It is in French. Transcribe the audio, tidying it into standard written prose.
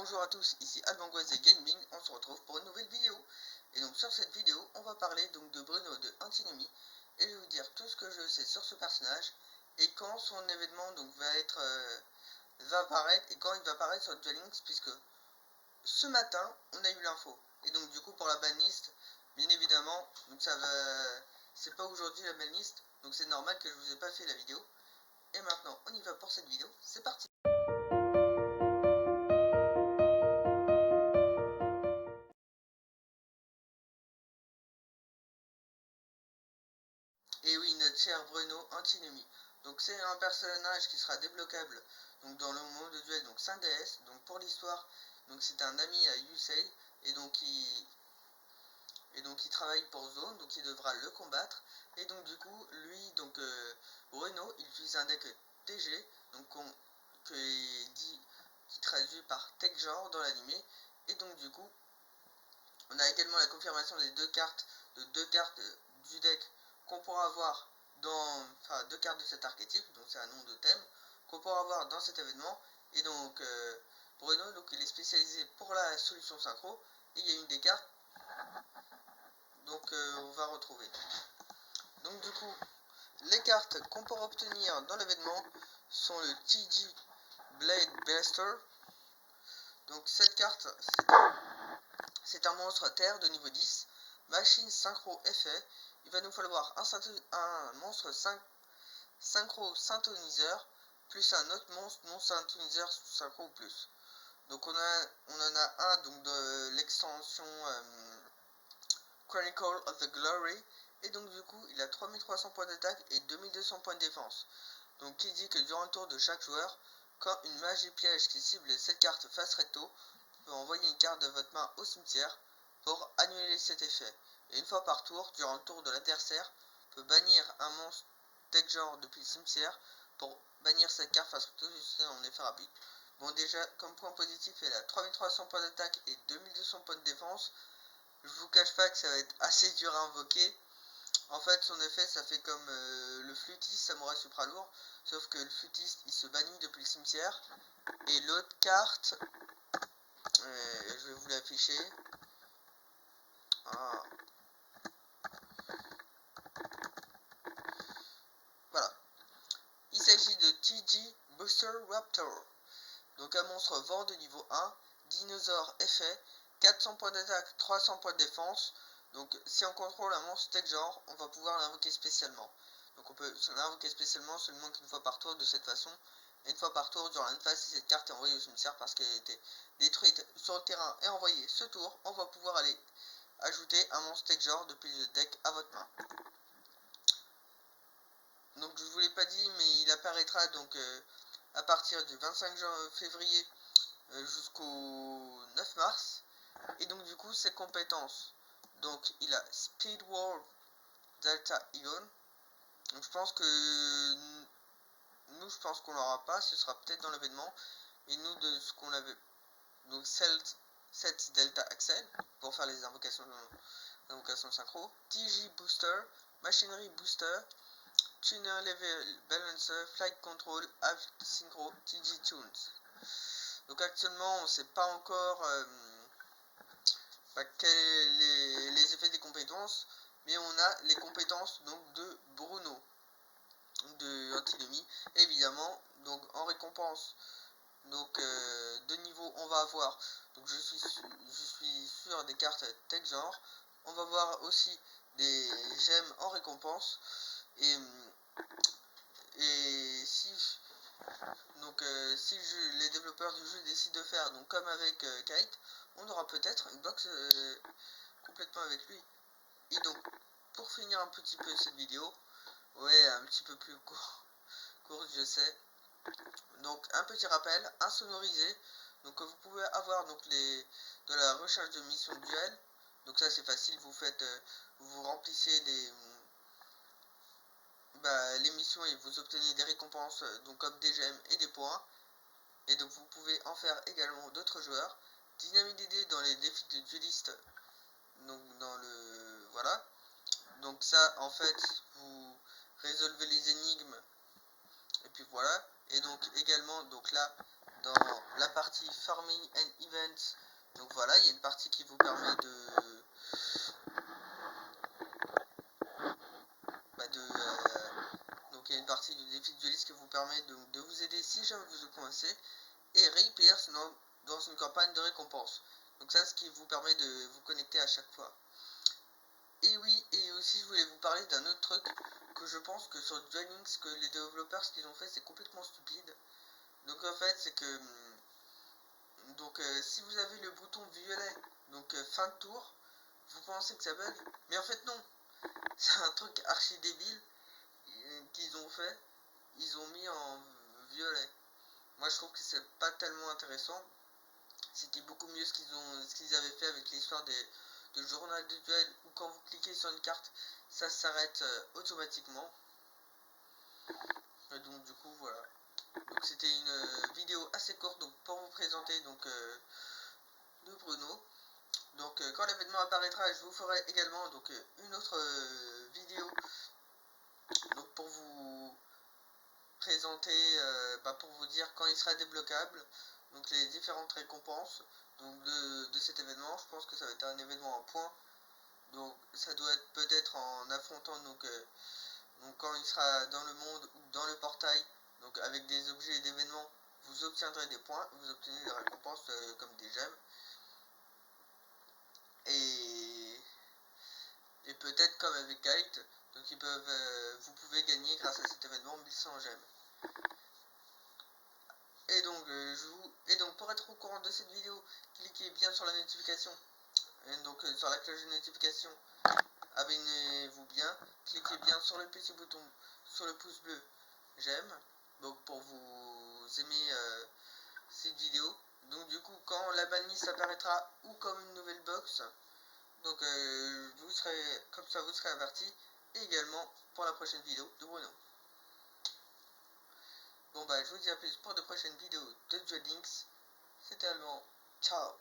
Bonjour à tous, ici Albangoise et Gaming, on se retrouve pour une nouvelle vidéo. Et donc sur cette vidéo, on va parler donc de Bruno de Antinomy. Et je vais vous dire tout ce que je sais sur ce personnage et quand son événement donc va apparaître et quand il va apparaître sur Duel Links, puisque ce matin on a eu l'info. Et donc du coup pour la banlist, bien évidemment, donc c'est pas aujourd'hui la banlist, donc c'est normal que je vous ai pas fait la vidéo. Et maintenant on y va pour cette vidéo, c'est parti. Et oui, notre cher Bruno Antinomy. Donc c'est un personnage qui sera débloquable donc dans le monde de duel, donc 5 DS. Donc pour l'histoire, donc c'est un ami à Yusei et donc il travaille pour Zone, donc il devra le combattre. Et donc du coup, lui, donc Bruno, il utilise un deck TG, donc qui traduit par Tech Genre dans l'animé. Et donc du coup, on a également la confirmation des deux cartes du deck qu'on pourra avoir enfin deux cartes de cet archétype, donc c'est un nom de thème, qu'on pourra avoir dans cet événement. Et donc Bruno, donc il est spécialisé pour la solution synchro, et il y a une des cartes donc on va retrouver. Donc du coup, les cartes qu'on pourra obtenir dans l'événement sont le TG Blade Blaster. Donc cette carte, c'est un monstre terre de niveau 10, machine synchro effet. Il va nous falloir un monstre synchro synthoniseur plus un autre monstre non synthoniseur synchro plus. Donc on en a un donc de l'extension Chronicle of the Glory, et donc du coup il a 3300 points d'attaque et 2200 points de défense. Donc qui dit que durant le tour de chaque joueur, quand une magie piège qui cible cette carte face recto, peut envoyer une carte de votre main au cimetière pour annuler cet effet. Et une fois par tour, durant le tour de l'adversaire, peut bannir un monstre tech genre depuis le cimetière pour bannir cette carte face recto jusqu'à en effet rapide. Bon, déjà, comme point positif, elle a 3300 points d'attaque et 2200 points de défense. Je vous cache pas que ça va être assez dur à invoquer. En fait, son effet, ça fait comme le flûtiste Samouraï Supra lourd, sauf que le flûtiste, il se bannit depuis le cimetière. Et l'autre carte, je vais vous l'afficher. Ah. Voilà. Il s'agit de TG Booster Raptor. Donc un monstre vent de niveau 1, dinosaure effet, 400 points d'attaque, 300 points de défense. Donc si on contrôle un monstre tel genre, on va pouvoir l'invoquer spécialement. Donc on peut l'invoquer spécialement seulement qu'une fois par tour de cette façon. Et une fois par tour durant une phase, si cette carte est envoyée au cimetière parce qu'elle a été détruite sur le terrain et envoyée ce tour, on va pouvoir aller ajouter un monstre tel genre depuis le deck à votre main. Donc je vous l'ai pas dit, mais il apparaîtra donc à partir du 25 février jusqu'au 9 mars. Et donc du coup ses compétences, donc il a Speed World Delta Ion. Donc je pense que nous, je pense qu'on l'aura pas, ce sera peut-être dans l'événement. Et nous, de ce qu'on avait, donc 7 Delta Axel pour faire les invocations synchro, TG Booster, Machinery Booster, Tuner Level Balancer, Flight Control, Aft Synchro, TG Tunes. Donc actuellement on sait pas encore quels les effets des compétences, mais on a les compétences donc de Bruno de Antinomy, évidemment. Donc en récompense donc de niveau, on va avoir, donc je suis sûr, des cartes tech genre. On va voir aussi des gemmes en récompense, et si les développeurs du jeu décident de faire donc comme avec Kite, on aura peut-être une box complètement avec lui. Et donc pour finir un petit peu cette vidéo, ouais, un petit peu plus courte je sais, donc un petit rappel insonorisé, donc que vous pouvez avoir donc de la recherche de missions duel. Donc ça c'est facile, vous remplissez les missions et vous obtenez des récompenses donc comme des gemmes et des points. Et donc vous pouvez en faire également d'autres joueurs. Dynamite DD dans les défis de dueliste, donc dans le voilà. Donc ça en fait vous résolvez les énigmes et puis voilà. Et donc également donc là dans la partie Farming and Events. Donc voilà, il y a une partie qui vous permet donc il y a une partie du défi de dueliste qui vous permet de vous aider si jamais vous êtes coincé. Et Replayers dans une campagne de récompense. Donc ça, ce qui vous permet de vous connecter à chaque fois. Et oui, et aussi je voulais vous parler d'un autre truc que je pense que sur Duel Links, que les développeurs, ce qu'ils ont fait, c'est complètement stupide. Donc en fait, c'est que si vous avez le bouton violet, donc fin de tour, vous pensez que ça bug, mais en fait non. C'est un truc archi débile qu'ils ont fait. Ils ont mis en violet. Moi je trouve que c'est pas tellement intéressant. C'était beaucoup mieux ce qu'ils avaient fait avec l'histoire de journal de duel, où quand vous cliquez sur une carte, ça s'arrête automatiquement. Et donc du coup voilà. Donc c'était une vidéo assez courte donc pour vous présenter de Bruno. Donc quand l'événement apparaîtra, je vous ferai également une autre vidéo donc pour vous présenter, pour vous dire quand il sera débloquable, donc les différentes récompenses donc de cet événement. Je pense que ça va être un événement en point, donc ça doit être peut-être en affrontant donc quand il sera dans le monde ou dans le portail, donc avec des objets et d'événements, vous obtiendrez des points, vous obtenez des récompenses comme des gemmes. Et peut-être comme avec Kite, donc vous pouvez gagner grâce à cet événement 1100 gemmes. Et donc pour être au courant de cette vidéo, cliquez bien sur la notification, et donc sur la cloche de notification, abonnez-vous bien, cliquez bien sur le petit bouton, sur le pouce bleu, j'aime, donc pour vous aimer cette vidéo. Donc du coup quand la banlist apparaîtra ou comme une nouvelle box, donc vous serez comme ça, vous serez averti, et également pour la prochaine vidéo de Bruno. Bon bah je vous dis à plus pour de prochaines vidéos de Duel Links. C'était Allemand. Ciao.